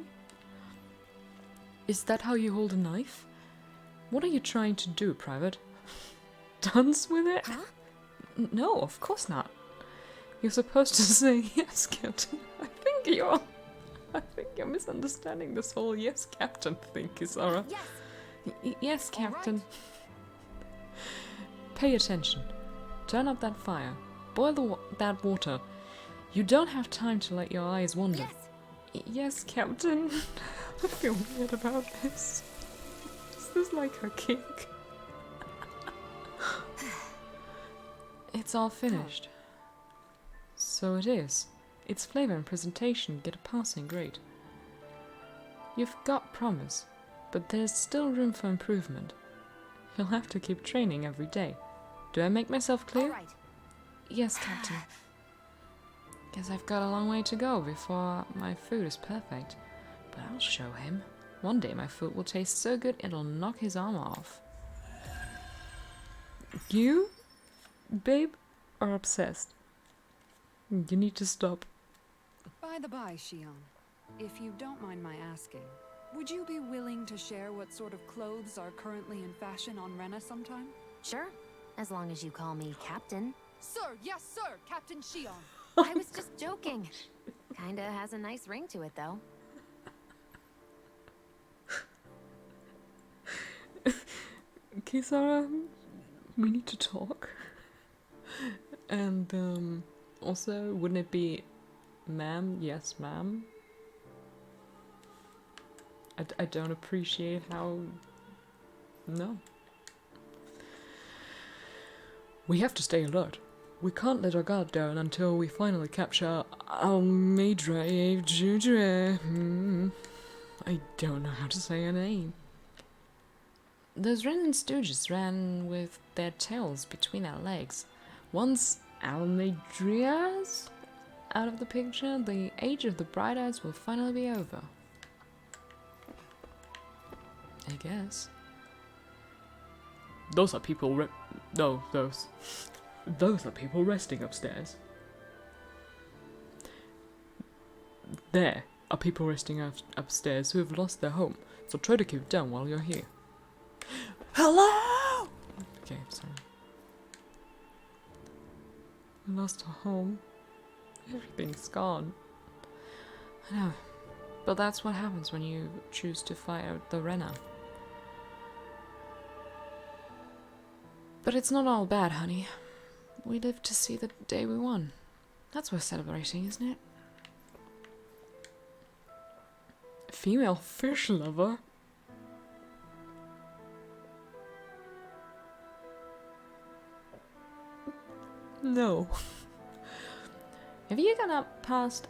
Is that how you hold a knife? What are you trying to do, Private? Dance with it? Huh? No, of course not. You're supposed to say yes, Captain. I think you're misunderstanding this whole yes, Captain thing, Kisara. Yes. Yes, All right. Captain. Pay attention. Turn up that fire. Boil that water. You don't have time to let your eyes wander. Yes. Yes, Captain. I feel weird about this. Is this like her kink? It's all finished. So it is. Its flavor and presentation get a passing grade. You've got promise, but there's still room for improvement. You'll have to keep training every day. Do I make myself clear? All right. Yes, Captain. Guess I've got a long way to go before my food is perfect. But I'll show him. One day my food will taste so good it'll knock his arm off. You, babe, are obsessed. You need to stop. By the by, Shion. If you don't mind my asking, would you be willing to share what sort of clothes are currently in fashion on Rena sometime? Sure, as long as you call me Captain. Sir, yes sir, Captain Shion. I was just joking. Kinda has a nice ring to it, though. Kisara, we need to talk. And also, wouldn't it be ma'am? Yes, ma'am. I don't appreciate how... No. We have to stay alert. We can't let our guard down until we finally capture Almeidre Judre. I don't know how to say her name. Those Renan stooges ran with their tails between our legs. Once Almeidrea's out of the picture, the age of the bright eyes will finally be over. I guess. Those are people those are people resting upstairs. There are people resting upstairs who have lost their home, so try to keep it down while you're here. Hello! Okay, sorry. We lost our home. Everything's gone. I know, but that's what happens when you choose to fight out the Rena. But it's not all bad, honey. We lived to see the day we won. That's worth celebrating, isn't it? Female fish lover? No. Have you gone up past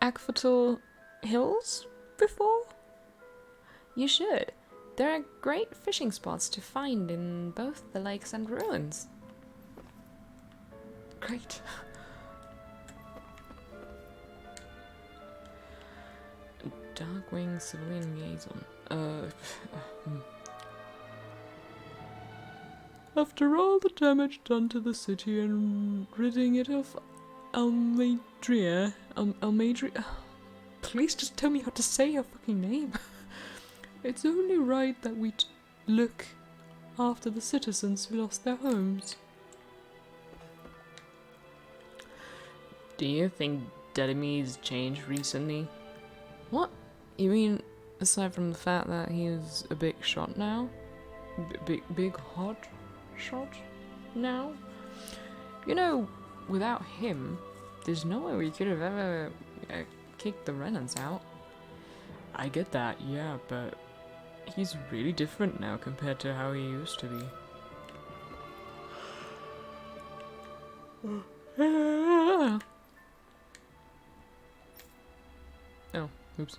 Akvatal Hills before? You should. There are great fishing spots to find in both the lakes and ruins. Great. Darkwing Civilian Liaison. After all the damage done to the city and ridding it of Almeidrea, please just tell me how to say her fucking name. It's only right that we look after the citizens who lost their homes. Do you think Dedemi's changed recently? What? You mean aside from the fact that he's a big shot now? Big hot shot now? You know, without him, there's no way we could have ever kicked the Renans out. I get that, yeah, but he's really different now compared to how he used to be. Oh, oops.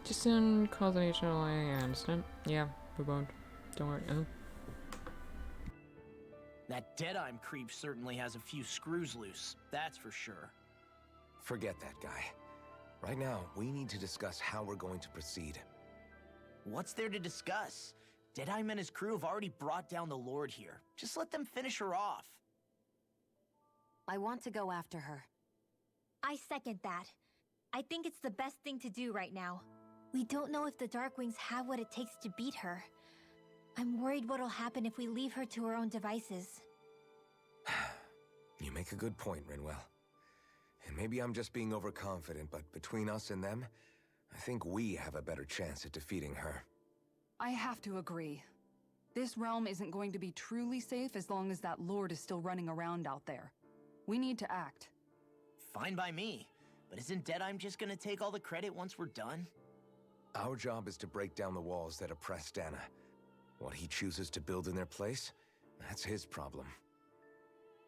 Just in cause an HLA, I understand. Yeah, we won't. Don't worry. Oh. That Deadeye creep certainly has a few screws loose, that's for sure. Forget that guy. Right now, we need to discuss how we're going to proceed. What's there to discuss? Deadeye and his crew have already brought down the Lord here. Just let them finish her off. I want to go after her. I second that. I think it's the best thing to do right now. We don't know if the Darkwings have what it takes to beat her. I'm worried what'll happen if we leave her to her own devices. You make a good point, Rinwell. And maybe I'm just being overconfident, but between us and them, I think we have a better chance at defeating her. I have to agree. This realm isn't going to be truly safe as long as that Lord is still running around out there. We need to act. Fine by me. But isn't Deadeye just gonna take all the credit once we're done? Our job is to break down the walls that oppress Dana. What he chooses to build in their place, that's his problem.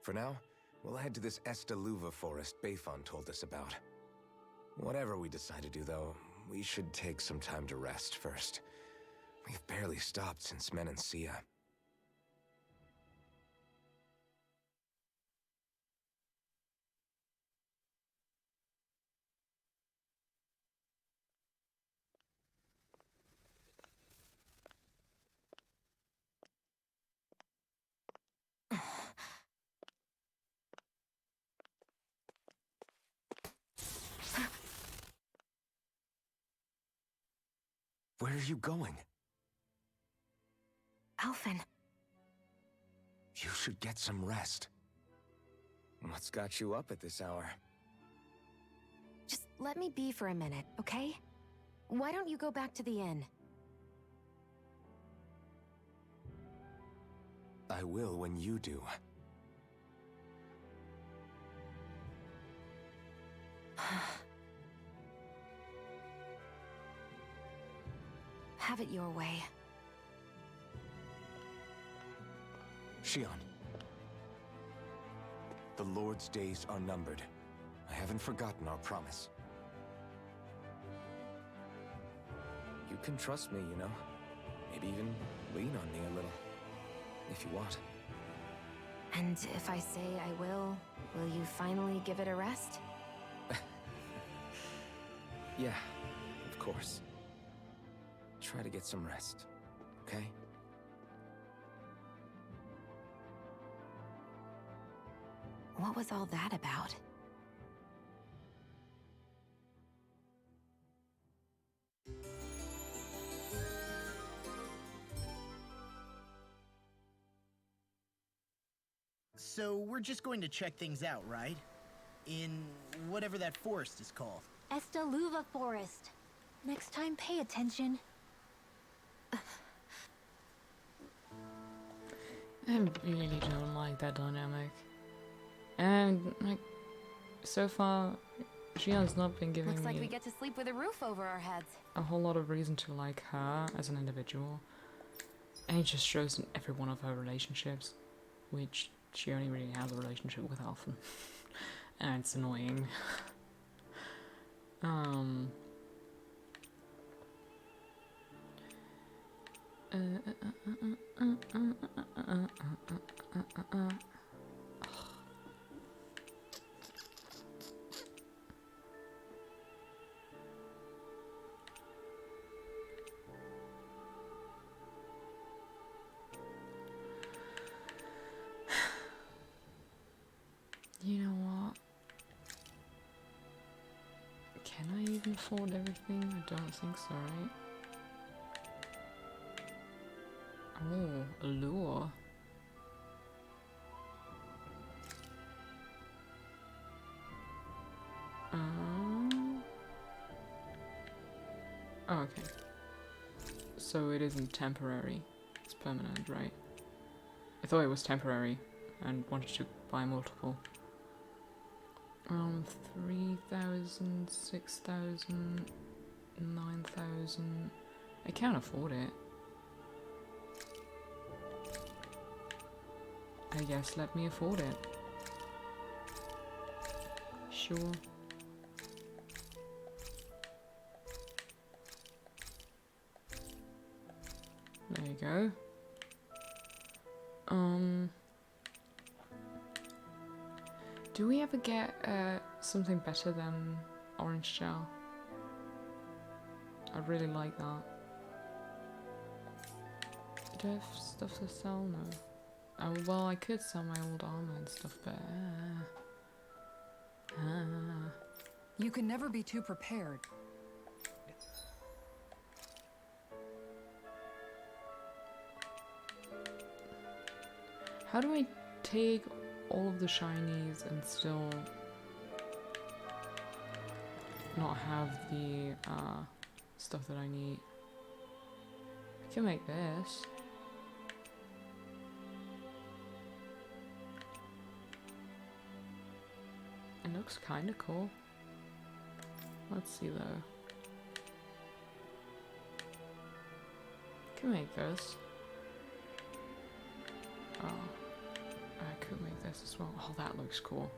For now, we'll head to this Estaluva forest Bayfon told us about. Whatever we decide to do, though, we should take some time to rest first. We've barely stopped since Menancia. Where are you going? Alphen. You should get some rest. What's got you up at this hour? Just let me be for a minute, okay? Why don't you go back to the inn? I will when you do. Have it your way. Shion. The Lord's days are numbered. I haven't forgotten our promise. You can trust me, you know. Maybe even lean on me a little. If you want. And if I say I will you finally give it a rest? Yeah, of course. Try to get some rest, okay? What was all that about? So we're just going to check things out, right? In whatever that forest is called. Estaluva Forest. Next time, pay attention. I really don't like that dynamic. And, like, so far, Shion's not been giving Looks like we me get to sleep with a roof over our heads. a whole lot of reason to like her as an individual. And it just shows in every one of her relationships, which she only really has a relationship with Alphen. And it's annoying. You know what? Can I even afford everything? I don't think so, right? Oh, a lure. Oh, okay. So it isn't temporary. It's permanent, right? I thought it was temporary and wanted to buy multiple. 3,000, 6,000, 9,000. I can't afford it. I guess let me afford it. Sure. There you go. Do we ever get something better than orange gel? I really like that. Do I have stuff to sell? No. Oh, well, I could sell my old armor and stuff, but... You can never be too prepared. How do I take all of the shinies and still not have the stuff that I need? I can make this. It looks kinda cool. Let's see though. I can make this. Oh. I could make this as well. Oh, that looks cool.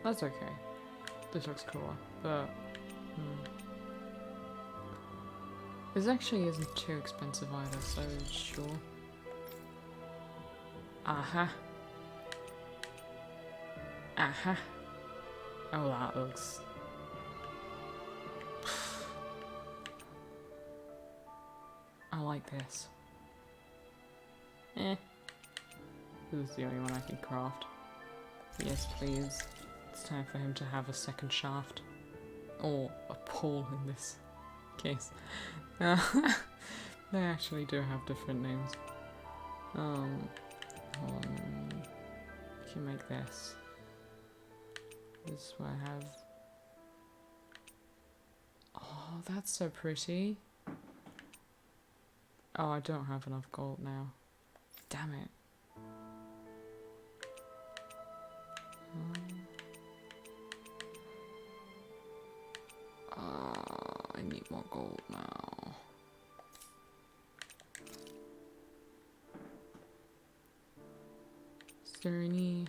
That's okay. This looks cooler, but... This actually isn't too expensive either, so sure. Aha. Aha. Oh, that looks... I like this. Eh. This is the only one I can craft. Yes, please. It's time for him to have a second shaft. Or a pole in this case. They actually do have different names. Hold on. We can make this. This is what I have. Oh, that's so pretty. Oh, I don't have enough gold now. Damn it. I need more gold now. Is there any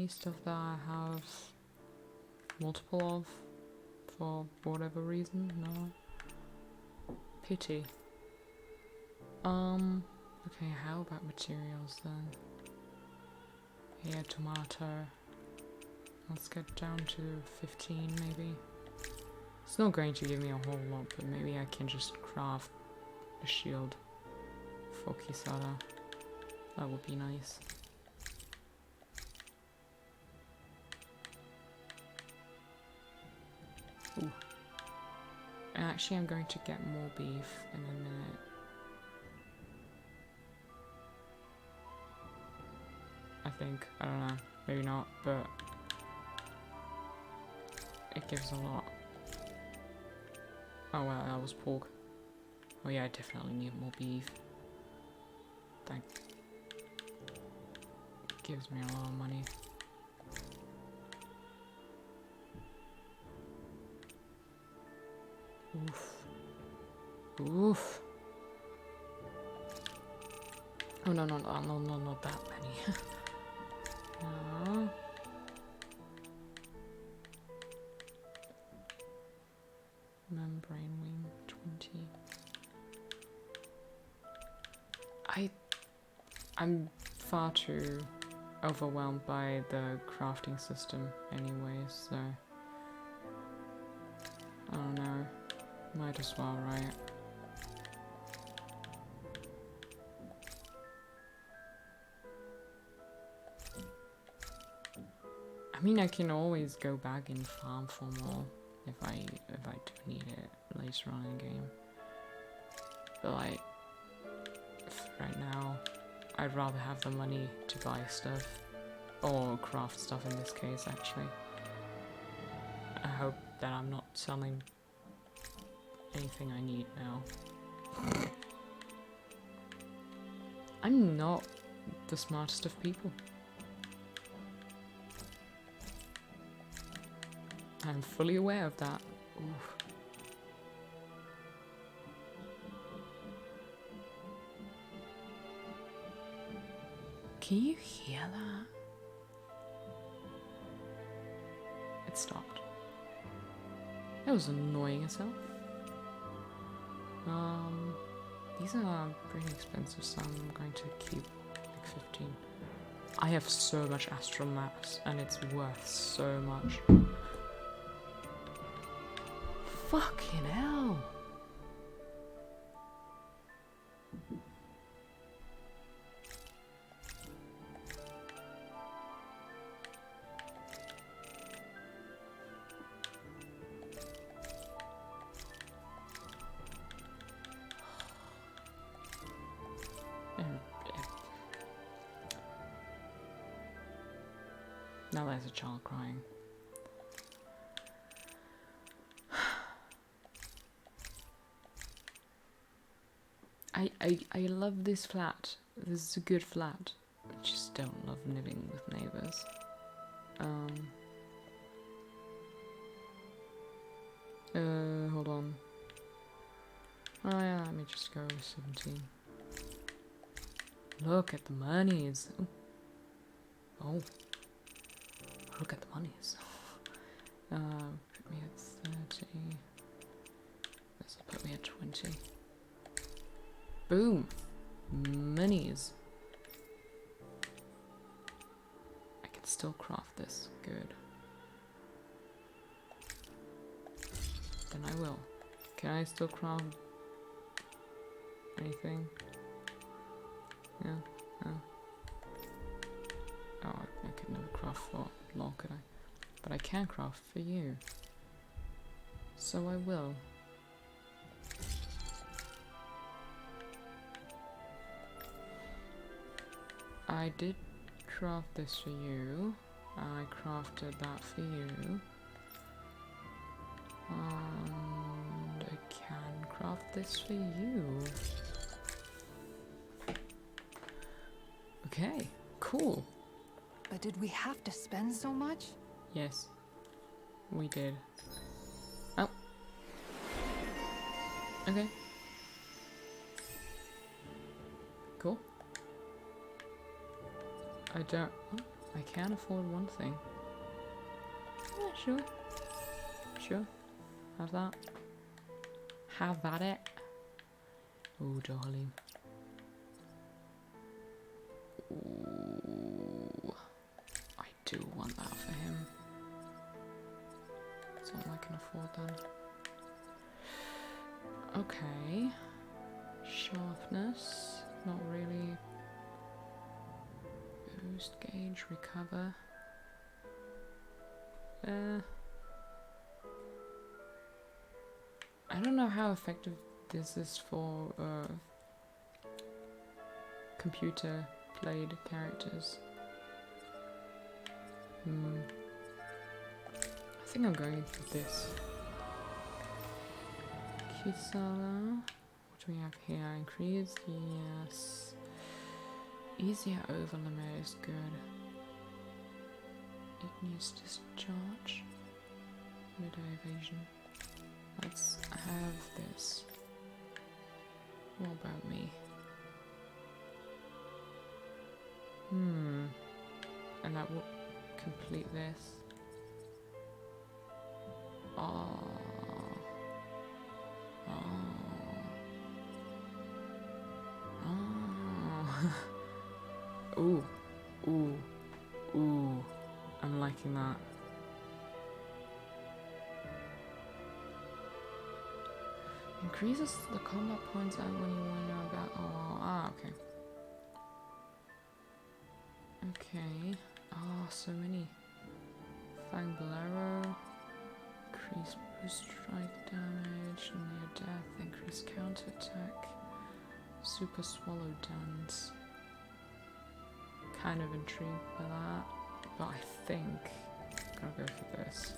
stuff that I have multiple of for whatever reason? No. Pity. Okay, how about materials then? Yeah, tomato. Let's get down to 15 maybe. It's not going to give me a whole lot, but maybe I can just craft a shield for Kisara. That would be nice. Ooh. And actually I'm going to get more beef in a minute. I think. I don't know. Maybe not, but it gives a lot. Oh well, that was pork. Oh yeah, I definitely need more beef. That gives me a lot of money. Oof. Oof. Oh no, no, no, no, no, not that many. No. Membrane wing 20. I'm far too overwhelmed by the crafting system anyway, so I don't know. Might as well, right? I mean, I can always go back and farm for more if I do need it later on in the game. But like, right now, I'd rather have the money to buy stuff or craft stuff in this case. Actually, I hope that I'm not selling anything I need now. I'm not the smartest of people. I'm fully aware of that. Oof. Can you hear that? It stopped. That was annoying as hell. These are pretty expensive, so I'm going to keep like 15. I have so much astral mass, and it's worth so much. Fucking hell! Now there's a child crying. I love this flat. This is a good flat. I just don't love living with neighbors. Hold on. Oh yeah, let me just go with 17. Look at the monies. Ooh. Oh. Look at the monies. Put me at 30. This will put me at 20. Boom! Minis. I can still craft this. Good. Then I will. Can I still craft anything? Yeah. Oh. Oh, I could never craft for law, could I? But I can craft for you. So I will. I did craft this for you. I crafted that for you. And I can craft this for you. Okay, cool. But did we have to spend so much? Yes, we did. Oh. Okay. Cool. I don't... Oh, I can afford one thing. Yeah, sure. Sure. Have that. Have that it. Oh, darling. Ooh. I do want that for him. That's all I can afford then. Okay. Sharpness. Not really. Boost gauge, recover. I don't know how effective this is for computer played characters. I think I'm going for this. Kisara. What do we have here? Increase, yes. Easier over limit is good. Igneous discharge. Mid evasion. Let's have this. What about me? And that will complete this. Oh. Ooh. Ooh. Ooh. I'm liking that. Increases the combat points out when you win a battle. Ah, okay. Okay. Oh, so many. Fang Bolero. Increase boost strike damage, near death, increase counterattack. Super swallow dance. Kind of intrigued by that, but I think I'm gonna go for this.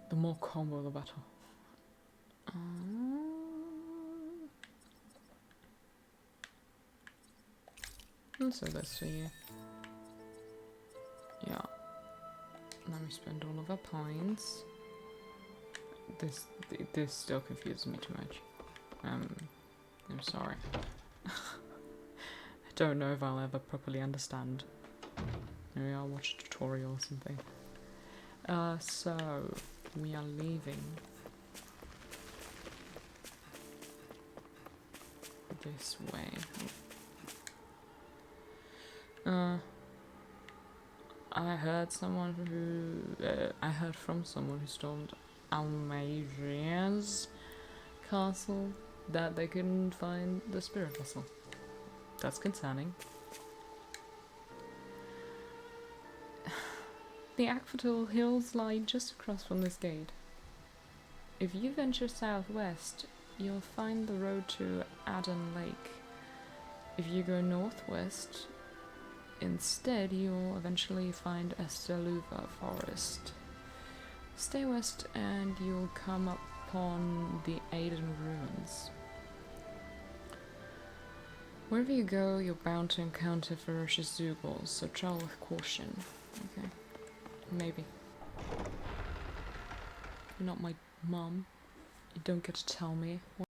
The more combo, the better. Let's do this for you. Yeah. Let me spend all of our points. This still confuses me too much. I'm sorry. I don't know if I'll ever properly understand. Maybe I'll watch a tutorial or something. So we are leaving this way. I heard from someone who stormed Almeria's castle that they couldn't find the spirit vessel. That's concerning. The Aquatul Hills lie just across from this gate. If you venture southwest, you'll find the road to Aden Lake. If you go northwest, instead you'll eventually find Esteluva Forest. Stay west and you'll come upon the Aden Ruins. Wherever you go, you're bound to encounter ferocious Zugals, so travel with caution. Okay. Maybe. You're not my mum. You don't get to tell me what